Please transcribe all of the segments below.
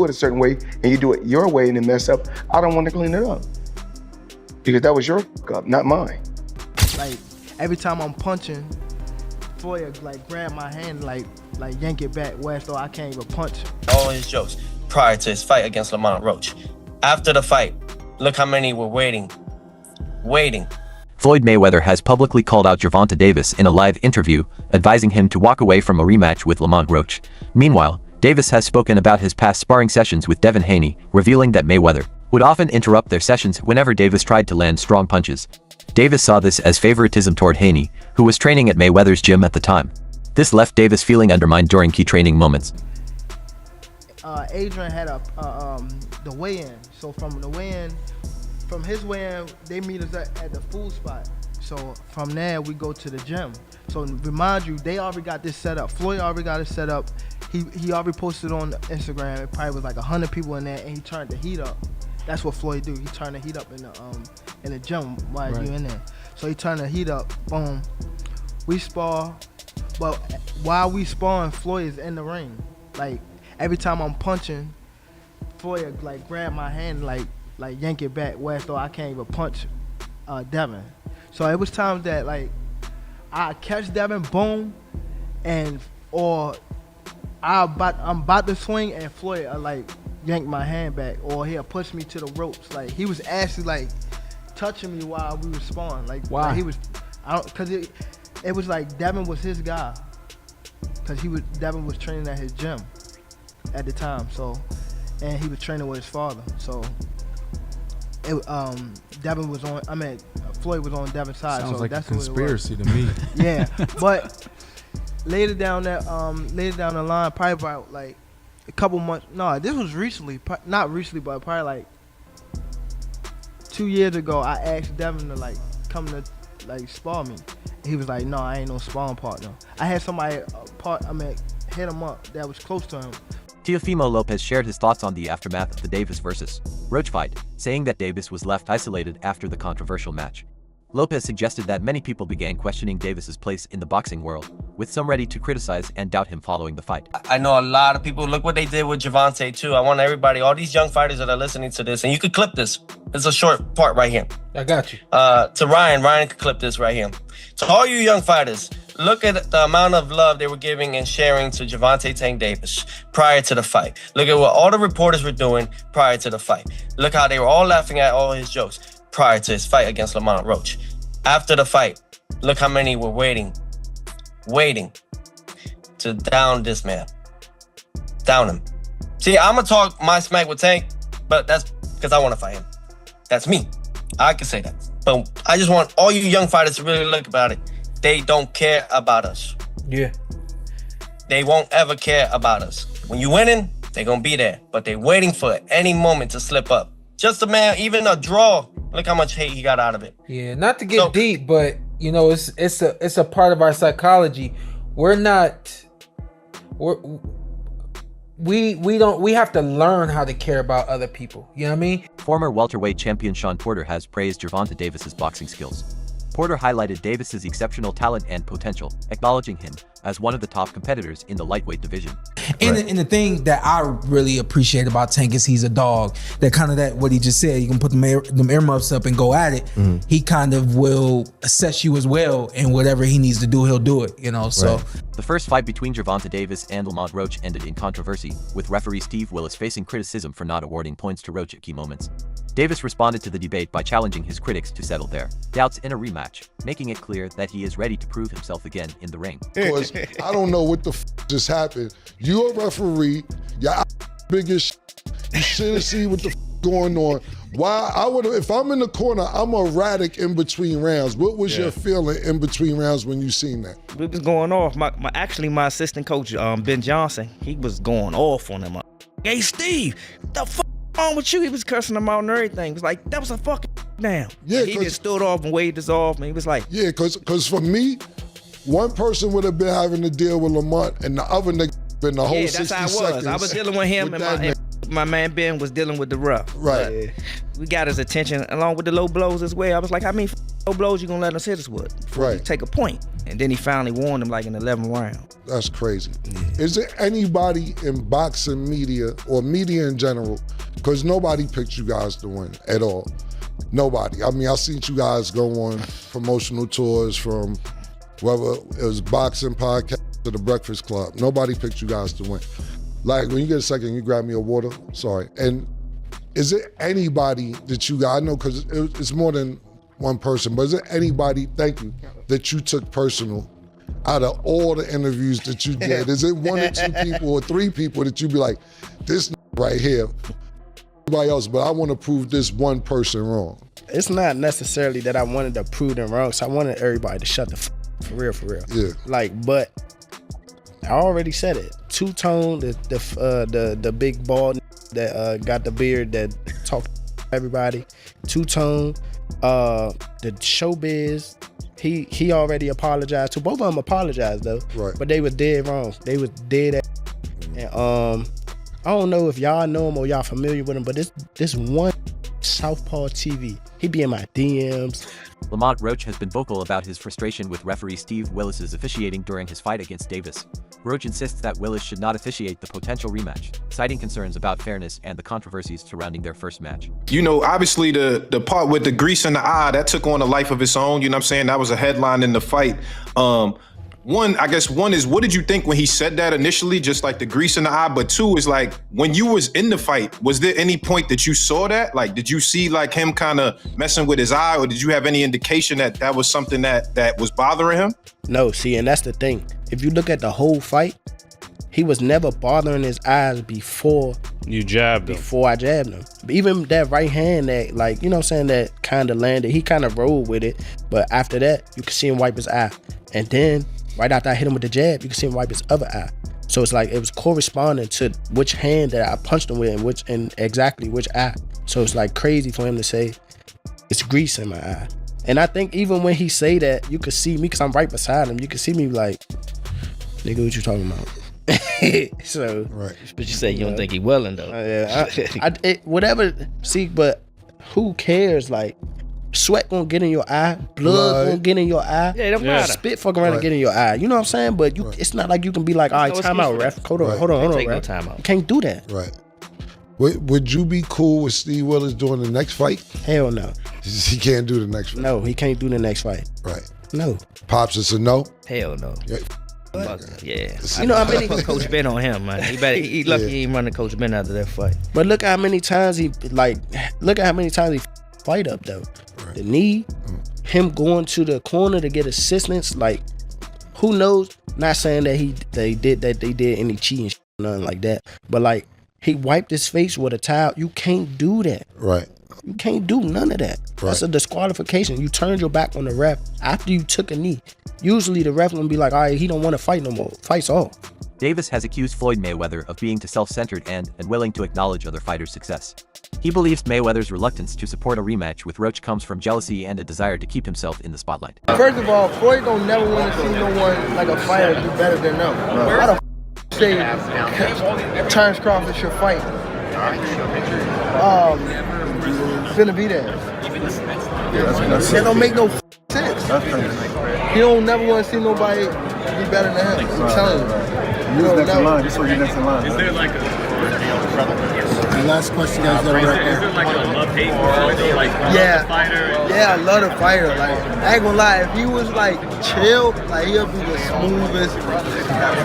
it a certain way and you do it your way and then mess up, I don't want to clean it up. Because that was your up, not mine. Like, every time I'm punching, Floyd like grab my hand, like yank it back, where so I can't even punch. All his jokes prior to his fight against Lamont Roach. After the fight, look how many were waiting. Floyd Mayweather has publicly called out Gervonta Davis in a live interview, advising him to walk away from a rematch with Lamont Roach. Meanwhile, Davis has spoken about his past sparring sessions with Devin Haney, revealing that Mayweather would often interrupt their sessions whenever Davis tried to land strong punches. Davis saw this as favoritism toward Haney, who was training at Mayweather's gym at the time. This left Davis feeling undermined during key training moments. Adrian had the weigh-in, so from his weigh-in, they meet us at the food spot. So from there, we go to the gym. So remind you, they already got this set up. Floyd already got it set up. He already posted on Instagram. It probably was like 100 people in there, and he turned the heat up. That's what Floyd do. He turned the heat up in the gym while you in there. So he turned the heat up. Boom. We spar, but while we sparring, Floyd is in the ring. Like, every time I'm punching, Floyd like grab my hand, like yank it back, where so I can't even punch Devin. So it was times that like I catch Devin, boom, or I'm about to swing and Floyd like yank my hand back, or he'll push me to the ropes. Like, he was actually like touching me while we were sparring. Like, why? Like, he was, cause it was like Devin was his guy, cause Devin was training at his gym at the time. So, and he was training with his father. So, Devin was on. Floyd was on Devin's side. Sounds so like that's a conspiracy to me. Yeah, but later down the line, probably about like a couple months. No, this was recently. Not recently, but probably like 2 years ago. I asked Devin to like come to like spar me. He was like, "No, I ain't no sparring partner." I had somebody hit him up that was close to him. Teofimo Lopez shared his thoughts on the aftermath of the Davis vs. Roach fight, saying that Davis was left isolated after the controversial match. Lopez suggested that many people began questioning Davis's place in the boxing world, with some ready to criticize and doubt him following the fight. I know a lot of people, look what they did with Gervonta too. I want everybody, all these young fighters that are listening to this, and you could clip this. It's a short part right here. I got you. To Ryan could clip this right here. To all you young fighters, look at the amount of love they were giving and sharing to Gervonta Tank Davis prior to the fight. Look at what all the reporters were doing prior to the fight. Look how they were all laughing at all his jokes prior to his fight against Lamont Roach. After the fight, look how many were waiting to down this man. Down him. See, I'm gonna talk my smack with Tank, but that's because I want to fight him. That's me. I can say that. But I just want all you young fighters to really look about it. They don't care about us. Yeah. They won't ever care about us. When you winning, they're gonna be there. But they waiting for any moment to slip up. Just a man, even a draw. Look how much hate he got out of it. Yeah, not to get deep, but you know, it's a part of our psychology. We have to learn how to care about other people. You know what I mean? Former welterweight champion Shawn Porter has praised Gervonta Davis's boxing skills. Porter highlighted Davis's exceptional talent and potential, acknowledging him as one of the top competitors in the lightweight division. And the thing that I really appreciate about Tank is he's a dog. That kind of what he just said, you can put them earmuffs up and go at it. He kind of will assess you as well, and whatever he needs to do, he'll do it, you know, so. The first fight between Gervonta Davis and Lamont Roach ended in controversy, with referee Steve Willis facing criticism for not awarding points to Roach at key moments. Davis responded to the debate by challenging his critics to settle their doubts in a rematch, making it clear that he is ready to prove himself again in the ring. Because I don't know what the just happened. You're a referee, y'all biggest, you should have seen what the going on. Why I would have, if I'm in the corner, I'm erratic in between rounds. What was your feeling in between rounds when you seen that? It was going off. My assistant coach, Ben Johnson, he was going off on him. Hey Steve, what the fuck wrong with you? He was cursing him out and everything. He was like, that was a fucking down. Yeah, he just stood off and waved us off, and he was like, yeah, because for me, one person would have been having to deal with Lamont, and the other nigga been the whole 60 seconds. That's how I was. I was dealing with him, and my man Ben was dealing with the rough. Right. We got his attention along with the low blows as well. I was like, how many low blows you gonna let us hit us with before we take a point? And then he finally won him like in the 11th round. That's crazy. Is there anybody in boxing media or media in general, because nobody picked you guys to win at all. Nobody. I mean, I've seen you guys go on promotional tours from whether it was boxing podcast to the Breakfast Club. Nobody picked you guys to win. Like, when you get a second, you grab me a water. Sorry. And is there anybody that you got, I know because it's more than one person, but is there anybody, thank you, that you took personal out of all the interviews that you did? Is it one or two people or three people that you be like, this right here, everybody else, but I want to prove this one person wrong? It's not necessarily that I wanted to prove them wrong, so I wanted everybody to shut the for real. Yeah. Like, but I already said it. Two-Tone, the big bald that got the beard that talked to everybody. Two-Tone, the Showbiz. He already apologized to. Both of them apologized though. Right. But they was dead wrong. They was dead. And I don't know if y'all know him or y'all familiar with him, but this one Southpaw TV. He be in my DMs. Lamont Roach has been vocal about his frustration with referee Steve Willis's officiating during his fight against Davis. Roach insists that Willis should not officiate the potential rematch, citing concerns about fairness and the controversies surrounding their first match. You know, obviously the part with the grease in the eye, that took on a life of its own, you know what I'm saying? That was a headline in the fight. One is, what did you think when he said that initially, just like the grease in the eye? But two is like, when you was in the fight, was there any point that you saw that? Like, did you see like him kind of messing with his eye, or did you have any indication that that was something that was bothering him? No, see, and that's the thing. If you look at the whole fight, he was never bothering his eyes before you jabbed him. Before I jabbed him. Even that right hand that, like, you know what I'm saying, that kind of landed, he kind of rolled with it. But after that, you could see him wipe his eye. And then right after I hit him with the jab, you can see him wipe his other eye. So it's like it was corresponding to which hand that I punched him with and exactly which eye. So it's like crazy for him to say it's grease in my eye. And I think even when he say that, you could see me because I'm right beside him. You could see me like, nigga, what you talking about? So, right. But you say you don't think he willing though. Whatever. See, but who cares? Like, sweat gonna get in your eye, blood gonna get in your eye. Yeah, it don't matter. Spit fuck around and get in your eye. You know what I'm saying? But it's not like you can be like, all right, time out, ref. Hold on, Take no ref. time out. You can't do that. Right. Would you be cool with Steve Willis doing the next fight? Hell no. He can't do the next fight. No, he can't do the next fight. Right. No. Pops, it's a no? Hell no. Yeah. You know how many Coach Ben on him, man. He lucky he ain't running Coach Ben after that fight. But look at how many times he fight up though. Right. The knee, him going to the corner to get assistance, like who knows? Not saying that they did any cheating, nothing like that. But like he wiped his face with a towel. You can't do that. Right. You can't do none of that. Right. That's a disqualification. You turned your back on the ref after you took a knee. Usually the ref will be like, all right, he don't want to fight no more. Fight's off. Davis has accused Floyd Mayweather of being too self-centered and unwilling to acknowledge other fighters' success. He believes Mayweather's reluctance to support a rematch with Roach comes from jealousy and a desire to keep himself in the spotlight. First of all, Floyd don't never want to see no one like a fighter do better than them. How the say Terrence Crawford should fight? Benavidez. That don't make no sense. He don't never want to see nobody be better than him. I'm telling you. Who's next in line? Just so you're next in line. Is there like The last question, guys. Is there like a love-hate for Floyd? Like, yeah. The fighter? Yeah, I love the fighter. Like, I ain't gonna lie, if he was like chill, like he'll be the smoothest.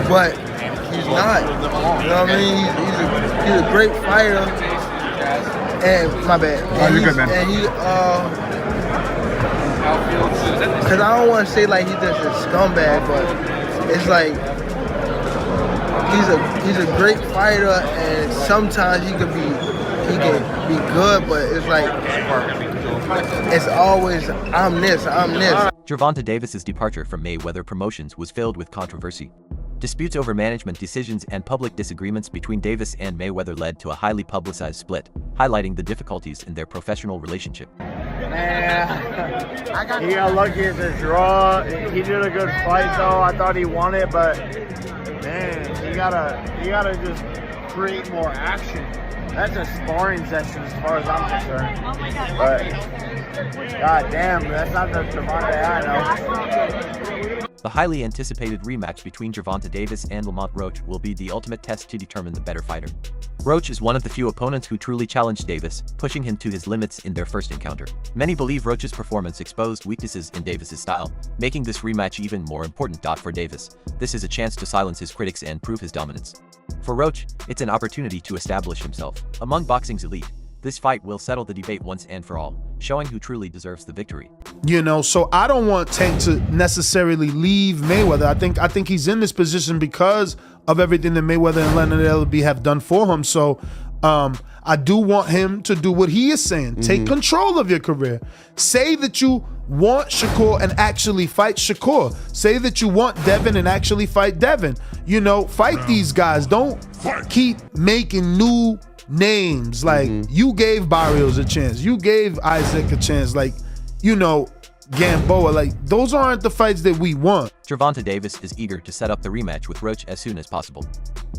But he's not. You know what I mean? He's a great fighter. And my bad. And you're good, man. And he because I don't want to say like he's just a scumbag, but it's like he's a great fighter, and sometimes he can be good, but it's like it's always I'm this. Gervonta Davis's departure from Mayweather Promotions was filled with controversy. Disputes over management decisions and public disagreements between Davis and Mayweather led to a highly publicized split, highlighting the difficulties in their professional relationship. Man, he got lucky at the draw. He did a good fight though. I thought he won it, but man, you gotta just create more action. That's a sparring session as far as I'm concerned. But god damn, that's not the Gervonta I know. The highly anticipated rematch between Gervonta Davis and Lamont Rematch will be the ultimate test to determine the better fighter. Rematch is one of the few opponents who truly challenged Davis, pushing him to his limits in their first encounter. Many believe Rematch's performance exposed weaknesses in Davis's style, making this rematch even more important. For Davis, this is a chance to silence his critics and prove his dominance. For Rematch, it's an opportunity to establish himself among boxing's elite. This fight will settle the debate once and for all, showing who truly deserves the victory. You know, so I don't want Tank to necessarily leave Mayweather. I think he's in this position because of everything that Mayweather and Leonard Ellerbe have done for him. So I do want him to do what he is saying. Take control of your career. Say that you want Shakur and actually fight Shakur. Say that you want Devin and actually fight Devin. You know, fight these guys. Don't keep making new names. Like, you gave Barrios a chance. You gave Isaac a chance. Like, you know, Gamboa. Like, those aren't the fights that we want. Gervonta Davis is eager to set up the rematch with Rematch as soon as possible.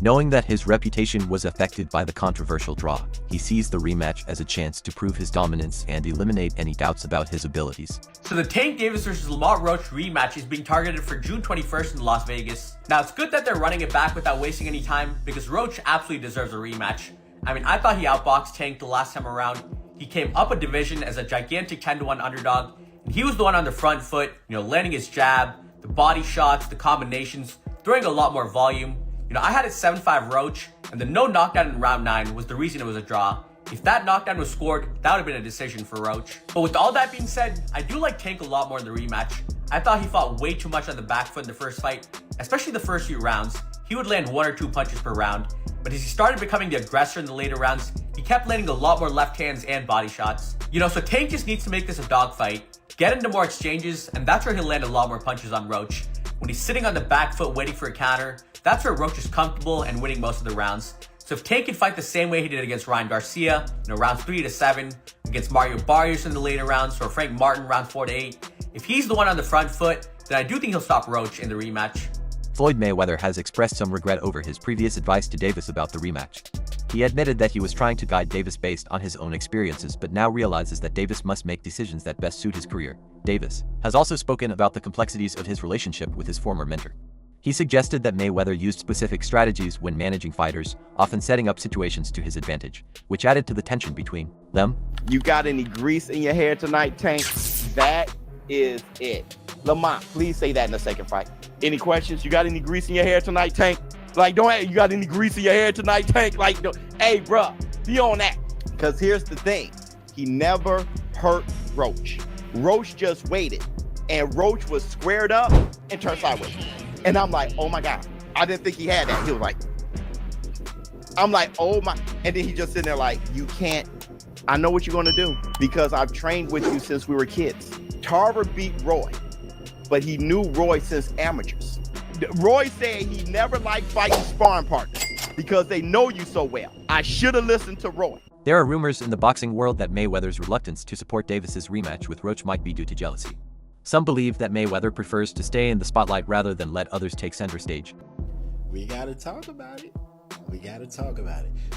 Knowing that his reputation was affected by the controversial draw, he sees the rematch as a chance to prove his dominance and eliminate any doubts about his abilities. So the Tank Davis versus Lamont Rematch rematch is being targeted for June 21st in Las Vegas. Now, it's good that they're running it back without wasting any time because Rematch absolutely deserves a rematch. I mean, I thought he outboxed Tank the last time around. He came up a division as a gigantic 10-1 underdog, and he was the one on the front foot, you know, landing his jab, the body shots, the combinations, throwing a lot more volume. You know, I had it 7-5 Roach, and the no knockdown in round 9 was the reason it was a draw. If that knockdown was scored, that would have been a decision for Roach. But with all that being said, I do like Tank a lot more in the rematch. I thought he fought way too much on the back foot in the first fight, especially the first few rounds. He would land 1 or 2 punches per round. But as he started becoming the aggressor in the later rounds, he kept landing a lot more left hands and body shots. You know, so Tank just needs to make this a dogfight, get into more exchanges, and that's where he'll land a lot more punches on Roach. When he's sitting on the back foot waiting for a counter, that's where Roach is comfortable and winning most of the rounds. So if Tank can fight the same way he did against Ryan Garcia, you know, rounds 3 to 7, against Mario Barrios in the later rounds, or Frank Martin round 4 to 8, if he's the one on the front foot, then I do think he'll stop Roach in the rematch. Floyd Mayweather has expressed some regret over his previous advice to Davis about the rematch. He admitted that he was trying to guide Davis based on his own experiences but now realizes that Davis must make decisions that best suit his career. Davis has also spoken about the complexities of his relationship with his former mentor. He suggested that Mayweather used specific strategies when managing fighters, often setting up situations to his advantage, which added to the tension between them. You got any grease in your hair tonight, Tank? That is it. Lamont, please say that in the second fight. Any questions? You got any grease in your hair tonight, Tank? Like, you got any grease in your hair tonight, Tank? Like, hey, bro, be on that. Because here's the thing. He never hurt Roach. Roach just waited. And Roach was squared up and turned sideways. And I'm like, oh my God. I didn't think he had that. He was like, I'm like, oh my. And then he just sitting there like, you can't. I know what you're going to do because I've trained with you since we were kids. Tarver beat Roy, but he knew Roy since amateurs. Roy said he never liked fighting sparring partners because they know you so well. I should have listened to Roy. There are rumors in the boxing world that Mayweather's reluctance to support Davis's rematch with Roach might be due to jealousy. Some believe that Mayweather prefers to stay in the spotlight rather than let others take center stage. We gotta talk about it.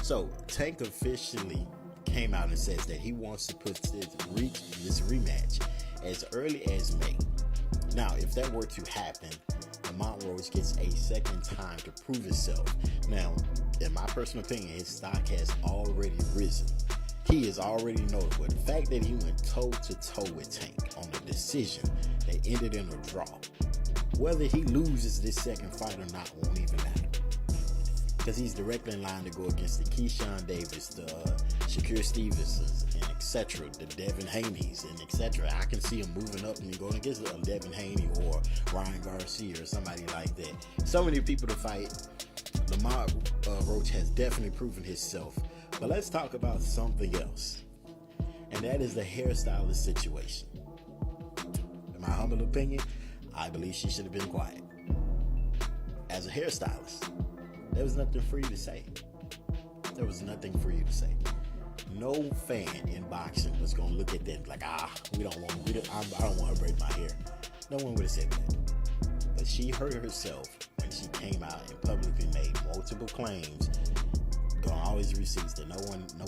So Tank officially came out and says that he wants to put this rematch as early as May. Now, if that were to happen, Lamont Rematch gets a second time to prove himself. Now, in my personal opinion, his stock has already risen. He is already notable. The fact that he went toe-to-toe with Tank on a decision that ended in a draw, whether he loses this second fight or not won't even matter. Because he's directly in line to go against the Keyshawn Davis, the Shakur Stevensons, and etc., the Devin Haney's, and etc. I can see him moving up and going against Devin Haney or Ryan Garcia or somebody like that. So many people to fight. Lamont Rematch has definitely proven himself. But let's talk about something else, and that is the hairstylist situation. In my humble opinion, I believe she should have been quiet. As a hairstylist, there was nothing for you to say. No fan in boxing was gonna look at that like, I don't want to braid my hair. No one would have said that. But she hurt herself when she came out and publicly made multiple claims, got all these receipts that no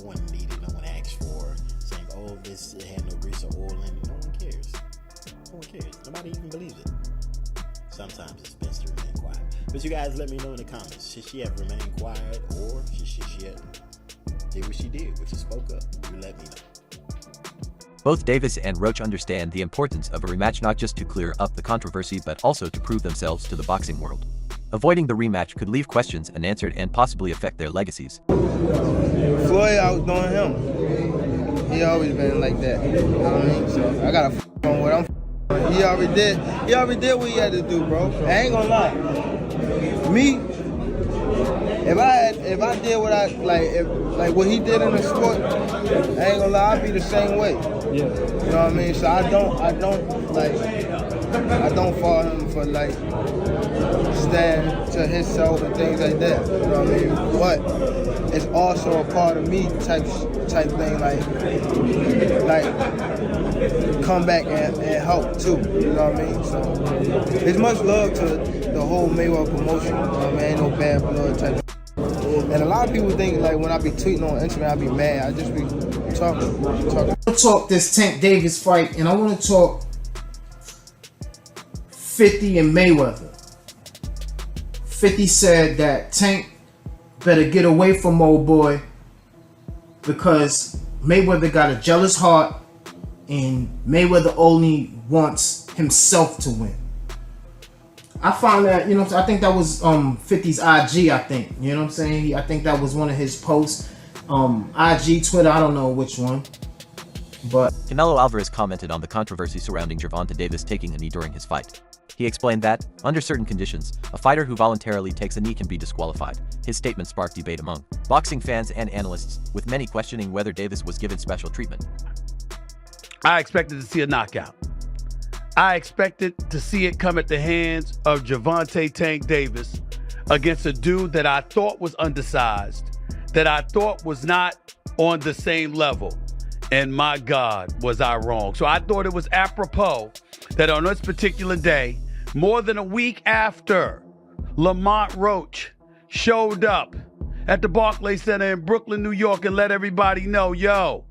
one needed, no one asked for, saying, oh, this had no grease or oil in it. No one cares. Nobody even believes it. sometimes it's best to remain quiet. But you guys let me know in the comments. Should she have remained quiet, or should she have did what she did, which is spoke up? You let me know. Both Davis and Roach understand the importance of a rematch, not just to clear up the controversy but also to prove themselves to the boxing world. Avoiding the rematch could leave questions unanswered and possibly affect their legacies. Floyd outdoing him. He always been like that. You know what I mean? So I gotta on what I'm. He already did what he had to do, bro. I ain't gonna lie. Me, if I did what I like what he did in the sport, I ain't gonna lie, I'd be the same way. Yeah. You know what I mean? So I don't fault him for like stand to himself and things like that. You know what I mean? But it's also a part of me type thing, like come back and help too. You know what I mean? So there's much love to the whole Mayweather promotion. You know what I mean? Ain't no bad blood type. And a lot of people think like when I be tweeting on Instagram, I be mad. I just be talking. I want to talk this Tank Davis fight, and I want to talk 50 and Mayweather. 50 said that Tank better get away from old boy because Mayweather got a jealous heart and Mayweather only wants himself to win. I found that, you know, I think that was 50's IG, I think. You know what I'm saying? I think that was one of his posts. IG, Twitter, I don't know which one. But Canelo Alvarez commented on the controversy surrounding Gervonta Davis taking a knee during his fight. He explained that, under certain conditions, a fighter who voluntarily takes a knee can be disqualified. His statement sparked debate among boxing fans and analysts, with many questioning whether Davis was given special treatment. I expected to see a knockout. I expected to see it come at the hands of Gervonta Tank Davis against a dude that I thought was undersized, that I thought was not on the same level. And my God, was I wrong. So I thought it was apropos that on this particular day, more than a week after Lamont Rematch showed up at the Barclays Center in Brooklyn, New York, and let everybody know, yo,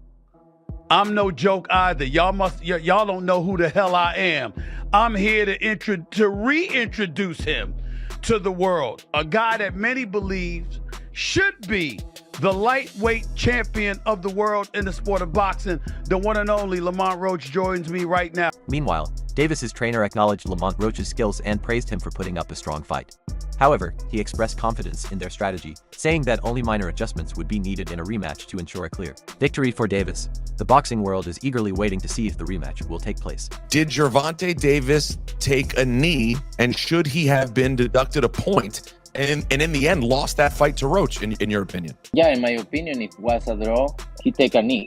I'm no joke either. Y'all don't know who the hell I am. I'm here to reintroduce him to the world. A guy that many believe should be the lightweight champion of the world in the sport of boxing. The one and only Lamont Rematch joins me right now. Meanwhile, Davis's trainer acknowledged Lamont Rematch's skills and praised him for putting up a strong fight. However, he expressed confidence in their strategy, saying that only minor adjustments would be needed in a rematch to ensure a clear victory for Davis. The boxing world is eagerly waiting to see if the rematch will take place. Did Gervonta Davis take a knee, and should he have been deducted a point and in the end lost that fight to Roach, in your opinion? Yeah, in my opinion, if it was a draw, he take a knee.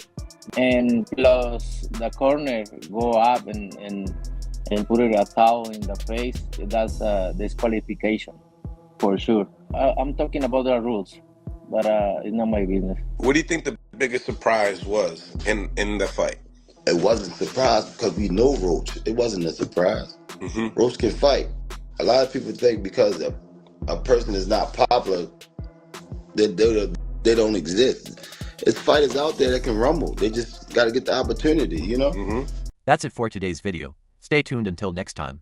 And plus the corner go up and put it a towel in the face, that's a disqualification for sure. I'm talking about the rules, but it's not my business. What do you think the biggest surprise was in the fight? It wasn't a surprise because we know Roach. It wasn't a surprise. Mm-hmm. Roach can fight. A lot of people think because a person is not popular, that they don't exist. There's fighters out there that can rumble. They just got to get the opportunity, you know? Mm-hmm. That's it for today's video. Stay tuned until next time.